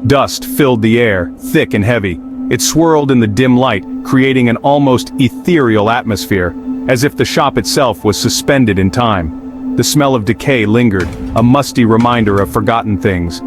Dust filled the air, thick and heavy. It swirled in the dim light, creating an almost ethereal atmosphere, as if the shop itself was suspended in time. The smell of decay lingered, a musty reminder of forgotten things.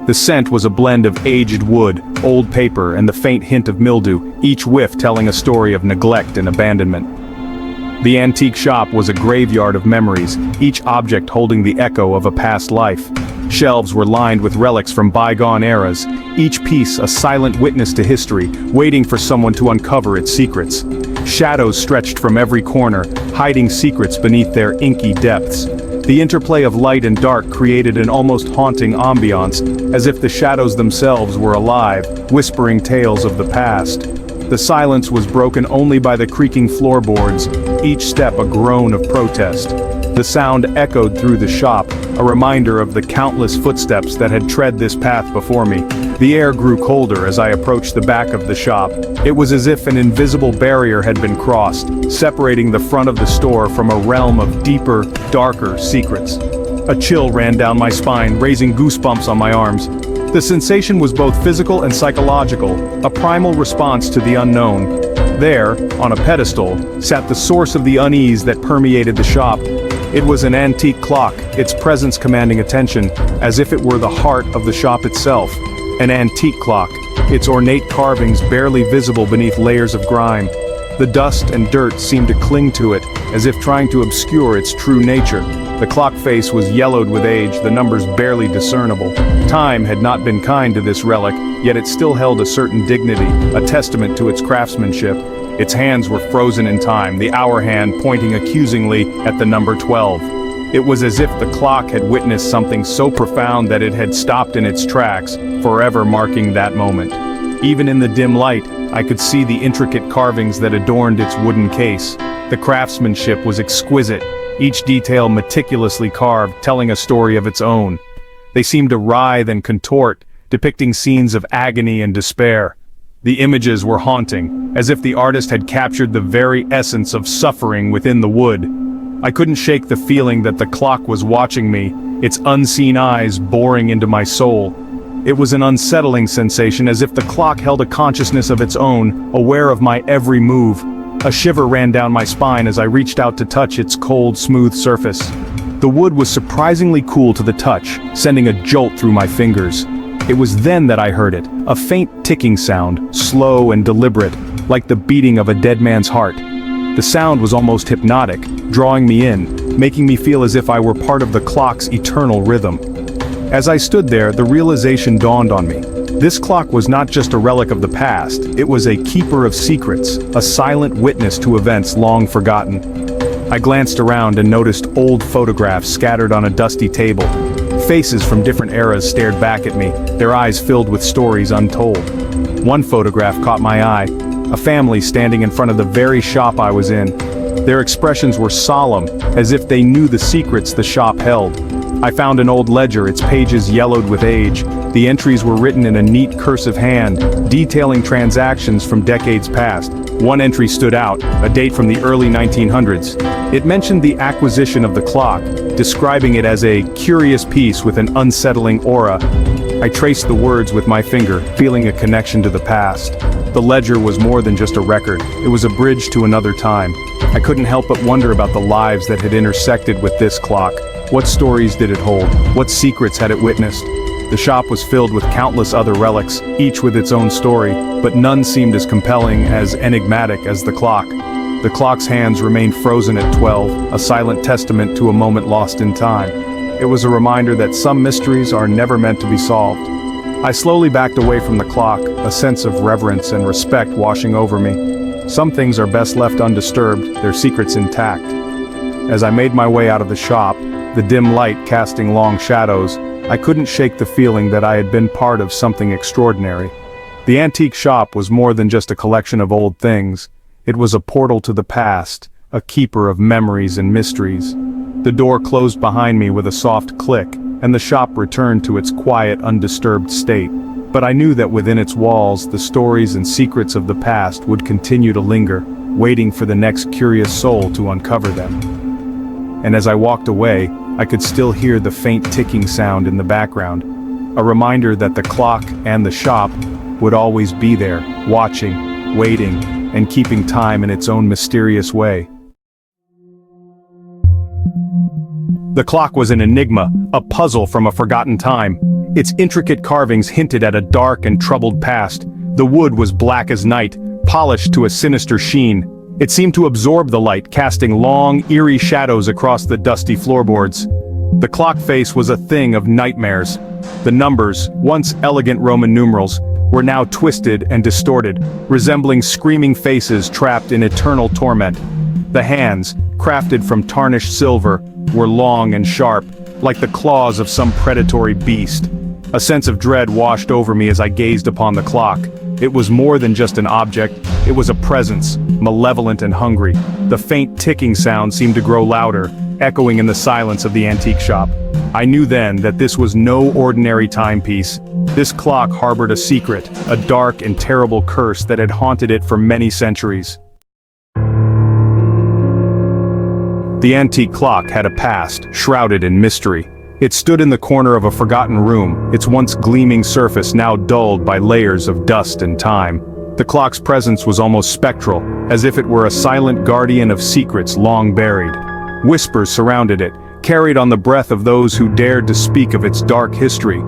The scent was a blend of aged wood, old paper, and the faint hint of mildew, each whiff telling a story of neglect and abandonment. The antique shop was a graveyard of memories, each object holding the echo of a past life. Shelves were lined with relics from bygone eras, each piece a silent witness to history, waiting for someone to uncover its secrets. Shadows stretched from every corner, hiding secrets beneath their inky depths. The interplay of light and dark created an almost haunting ambiance, as if the shadows themselves were alive, whispering tales of the past. The silence was broken only by the creaking floorboards, each step a groan of protest. The sound echoed through the shop, a reminder of the countless footsteps that had tread this path before me. The air grew colder as I approached the back of the shop. It was as if an invisible barrier had been crossed, separating the front of the store from a realm of deeper, darker secrets. A chill ran down my spine, raising goosebumps on my arms. The sensation was both physical and psychological, a primal response to the unknown. There, on a pedestal, sat the source of the unease that permeated the shop. It was an antique clock, its presence commanding attention, as if it were the heart of the shop itself. An antique clock, its ornate carvings barely visible beneath layers of grime. The dust and dirt seemed to cling to it, as if trying to obscure its true nature. The clock face was yellowed with age, the numbers barely discernible. Time had not been kind to this relic, yet it still held a certain dignity, a testament to its craftsmanship. Its hands were frozen in time, the hour hand pointing accusingly at the number 12. It was as if the clock had witnessed something so profound that it had stopped in its tracks, forever marking that moment. Even in the dim light, I could see the intricate carvings that adorned its wooden case. The craftsmanship was exquisite, each detail meticulously carved, telling a story of its own. They seemed to writhe and contort, depicting scenes of agony and despair. The images were haunting, as if the artist had captured the very essence of suffering within the wood. I couldn't shake the feeling that the clock was watching me, its unseen eyes boring into my soul. It was an unsettling sensation, as if the clock held a consciousness of its own, aware of my every move. A shiver ran down my spine as I reached out to touch its cold, smooth surface. The wood was surprisingly cool to the touch, sending a jolt through my fingers. It was then that I heard it, a faint ticking sound, slow and deliberate, like the beating of a dead man's heart. The sound was almost hypnotic, drawing me in, making me feel as if I were part of the clock's eternal rhythm. As I stood there, the realization dawned on me. This clock was not just a relic of the past, it was a keeper of secrets, a silent witness to events long forgotten. I glanced around and noticed old photographs scattered on a dusty table. Faces from different eras stared back at me, their eyes filled with stories untold. One photograph caught my eye, a family standing in front of the very shop I was in. Their expressions were solemn, as if they knew the secrets the shop held. I found an old ledger, its pages yellowed with age. The entries were written in a neat cursive hand, detailing transactions from decades past. One entry stood out, a date from the early 1900s. It mentioned the acquisition of the clock, describing it as a curious piece with an unsettling aura. I traced the words with my finger, feeling a connection to the past. The ledger was more than just a record, it was a bridge to another time. I couldn't help but wonder about the lives that had intersected with this clock. What stories did it hold? What secrets had it witnessed? The shop was filled with countless other relics, each with its own story, but none seemed as compelling, as enigmatic as the clock. The clock's hands remained frozen at 12, a silent testament to a moment lost in time. It was a reminder that some mysteries are never meant to be solved. I slowly backed away from the clock, a sense of reverence and respect washing over me. Some things are best left undisturbed, their secrets intact. As I made my way out of the shop, the dim light casting long shadows, I couldn't shake the feeling that I had been part of something extraordinary. The antique shop was more than just a collection of old things. It was a portal to the past, a keeper of memories and mysteries. The door closed behind me with a soft click, and the shop returned to its quiet, undisturbed state. But I knew that within its walls, the stories and secrets of the past would continue to linger, waiting for the next curious soul to uncover them. And as I walked away, I could still hear the faint ticking sound in the background. a reminder that the clock and the shop would always be there, watching, waiting, and keeping time in its own mysterious way. The clock was an enigma, a puzzle from a forgotten time. Its intricate carvings hinted at a dark and troubled past. The wood was black as night, polished to a sinister sheen. It seemed to absorb the light, casting long, eerie shadows across the dusty floorboards. The clock face was a thing of nightmares. The numbers, once elegant Roman numerals, were now twisted and distorted, resembling screaming faces trapped in eternal torment. The hands, crafted from tarnished silver, were long and sharp, like the claws of some predatory beast. A sense of dread washed over me as I gazed upon the clock. It was more than just an object, it was a presence, malevolent and hungry. The faint ticking sound seemed to grow louder, echoing in the silence of the antique shop. I knew then that this was no ordinary timepiece. This clock harbored a secret, a dark and terrible curse that had haunted it for many centuries. The antique clock had a past, shrouded in mystery. It stood in the corner of a forgotten room, its once gleaming surface now dulled by layers of dust and time. The clock's presence was almost spectral, as if it were a silent guardian of secrets long buried. Whispers surrounded it, carried on the breath of those who dared to speak of its dark history.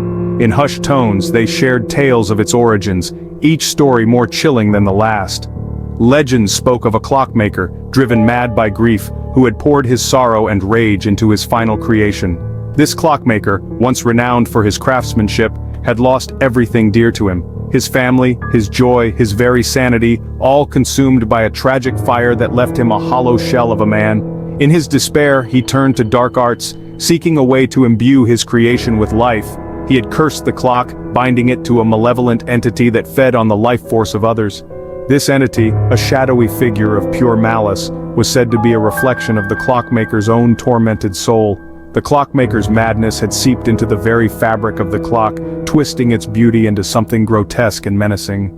In hushed tones, they shared tales of its origins, each story more chilling than the last. Legends spoke of a clockmaker, driven mad by grief, who had poured his sorrow and rage into his final creation. This clockmaker, once renowned for his craftsmanship, had lost everything dear to him. His family, his joy, his very sanity, all consumed by a tragic fire that left him a hollow shell of a man. In his despair, he turned to dark arts, seeking a way to imbue his creation with life. He had cursed the clock, binding it to a malevolent entity that fed on the life force of others. This entity, a shadowy figure of pure malice, was said to be a reflection of the clockmaker's own tormented soul. The clockmaker's madness had seeped into the very fabric of the clock, twisting its beauty into something grotesque and menacing.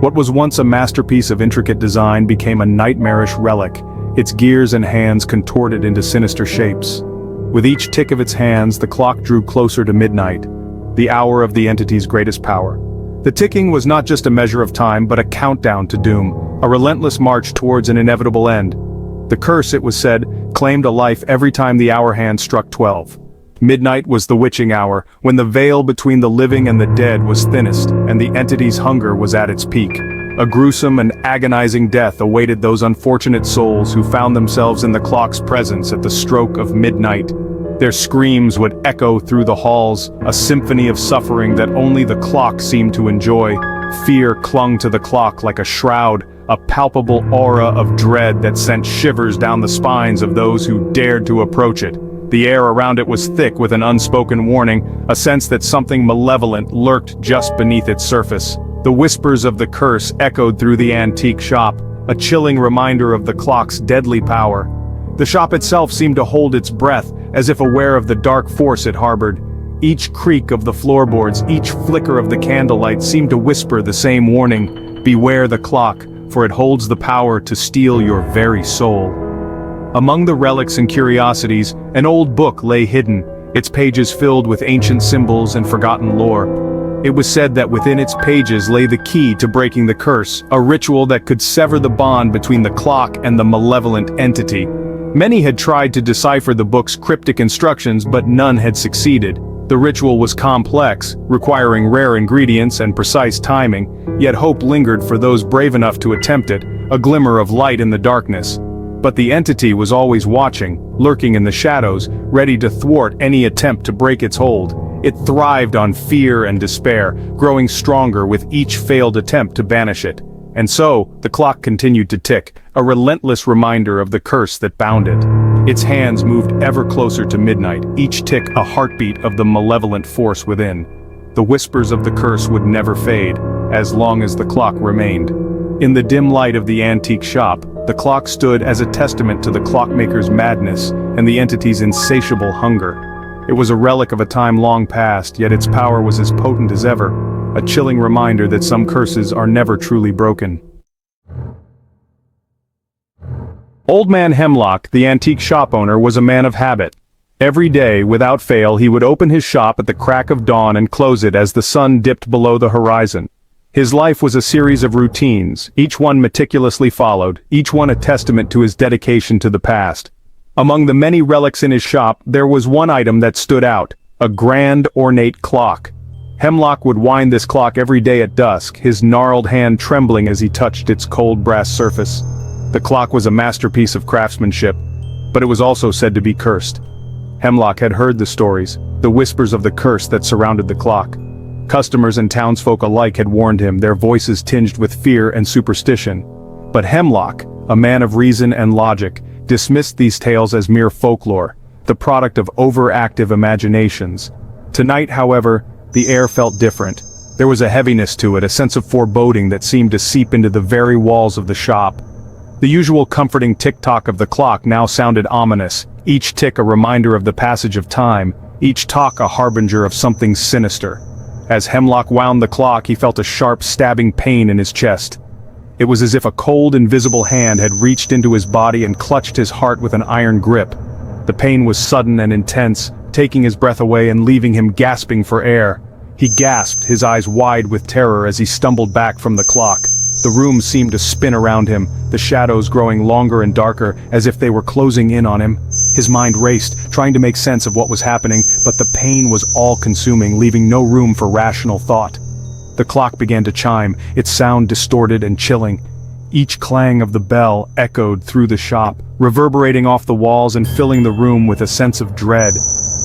What was once a masterpiece of intricate design became a nightmarish relic, its gears and hands contorted into sinister shapes. With each tick of its hands, the clock drew closer to midnight, the hour of the entity's greatest power. The ticking was not just a measure of time, but a countdown to doom, a relentless march towards an inevitable end. The curse, it was said, claimed a life every time the hour hand struck 12. Midnight was the witching hour, when the veil between the living and the dead was thinnest, and the entity's hunger was at its peak. A gruesome and agonizing death awaited those unfortunate souls who found themselves in the clock's presence at the stroke of midnight. Their screams would echo through the halls, a symphony of suffering that only the clock seemed to enjoy. Fear clung to the clock like a shroud, a palpable aura of dread that sent shivers down the spines of those who dared to approach it. The air around it was thick with an unspoken warning, a sense that something malevolent lurked just beneath its surface. The whispers of the curse echoed through the antique shop, a chilling reminder of the clock's deadly power. The shop itself seemed to hold its breath, as if aware of the dark force it harbored. Each creak of the floorboards, each flicker of the candlelight seemed to whisper the same warning: beware the clock, for it holds the power to steal your very soul. Among the relics and curiosities, an old book lay hidden, its pages filled with ancient symbols and forgotten lore. It was said that within its pages lay the key to breaking the curse, a ritual that could sever the bond between the clock and the malevolent entity. Many had tried to decipher the book's cryptic instructions, but none had succeeded. The ritual was complex, requiring rare ingredients and precise timing, yet hope lingered for those brave enough to attempt it, a glimmer of light in the darkness. But the entity was always watching, lurking in the shadows, ready to thwart any attempt to break its hold. It thrived on fear and despair, growing stronger with each failed attempt to banish it. And so, the clock continued to tick, a relentless reminder of the curse that bound it. Its hands moved ever closer to midnight, each tick a heartbeat of the malevolent force within. The whispers of the curse would never fade, as long as the clock remained. In the dim light of the antique shop, the clock stood as a testament to the clockmaker's madness and the entity's insatiable hunger. It was a relic of a time long past, yet its power was as potent as ever, a chilling reminder that some curses are never truly broken. Old Man Hemlock, the antique shop owner, was a man of habit. Every day, without fail, he would open his shop at the crack of dawn and close it as the sun dipped below the horizon. His life was a series of routines, each one meticulously followed, each one a testament to his dedication to the past. Among the many relics in his shop, there was one item that stood out, a grand, ornate clock. Hemlock would wind this clock every day at dusk, his gnarled hand trembling as he touched its cold brass surface. The clock was a masterpiece of craftsmanship, but it was also said to be cursed. Hemlock had heard the stories, the whispers of the curse that surrounded the clock. Customers and townsfolk alike had warned him, their voices tinged with fear and superstition. But Hemlock, a man of reason and logic, dismissed these tales as mere folklore, the product of overactive imaginations. Tonight, however, the air felt different. There was a heaviness to it, a sense of foreboding that seemed to seep into the very walls of the shop. The usual comforting tick-tock of the clock now sounded ominous, each tick a reminder of the passage of time, each tock a harbinger of something sinister. As Hemlock wound the clock, he felt a sharp, stabbing pain in his chest. It was as if a cold, invisible hand had reached into his body and clutched his heart with an iron grip. The pain was sudden and intense, taking his breath away and leaving him gasping for air. He gasped, his eyes wide with terror as he stumbled back from the clock. The room seemed to spin around him, the shadows growing longer and darker, as if they were closing in on him. His mind raced, trying to make sense of what was happening, but the pain was all-consuming, leaving no room for rational thought. The clock began to chime, its sound distorted and chilling. Each clang of the bell echoed through the shop, reverberating off the walls and filling the room with a sense of dread.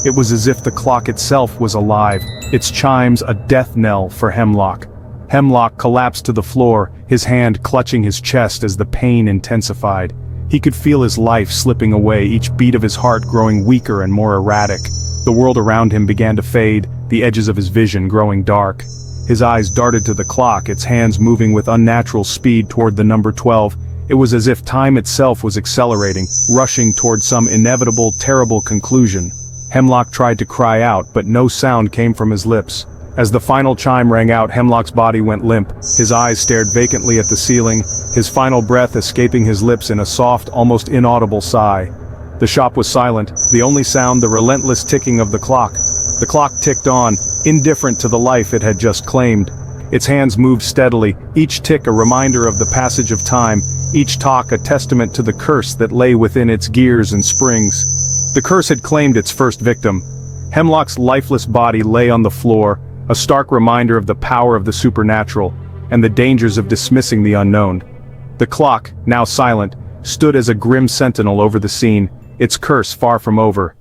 It was as if the clock itself was alive, its chimes a death knell for Hemlock. Hemlock collapsed to the floor, his hand clutching his chest as the pain intensified. He could feel his life slipping away, each beat of his heart growing weaker and more erratic. The world around him began to fade, the edges of his vision growing dark. His eyes darted to the clock, its hands moving with unnatural speed toward the number 12. It was as if time itself was accelerating, rushing toward some inevitable, terrible conclusion. Hemlock tried to cry out, but no sound came from his lips. As the final chime rang out, Hemlock's body went limp. His eyes stared vacantly at the ceiling, his final breath escaping his lips in a soft, almost inaudible sigh. The shop was silent, the only sound the relentless ticking of the clock. The clock ticked on, indifferent to the life it had just claimed. Its hands moved steadily, each tick a reminder of the passage of time, each tock a testament to the curse that lay within its gears and springs. The curse had claimed its first victim. Hemlock's lifeless body lay on the floor, a stark reminder of the power of the supernatural, and the dangers of dismissing the unknown. The clock, now silent, stood as a grim sentinel over the scene, its curse far from over.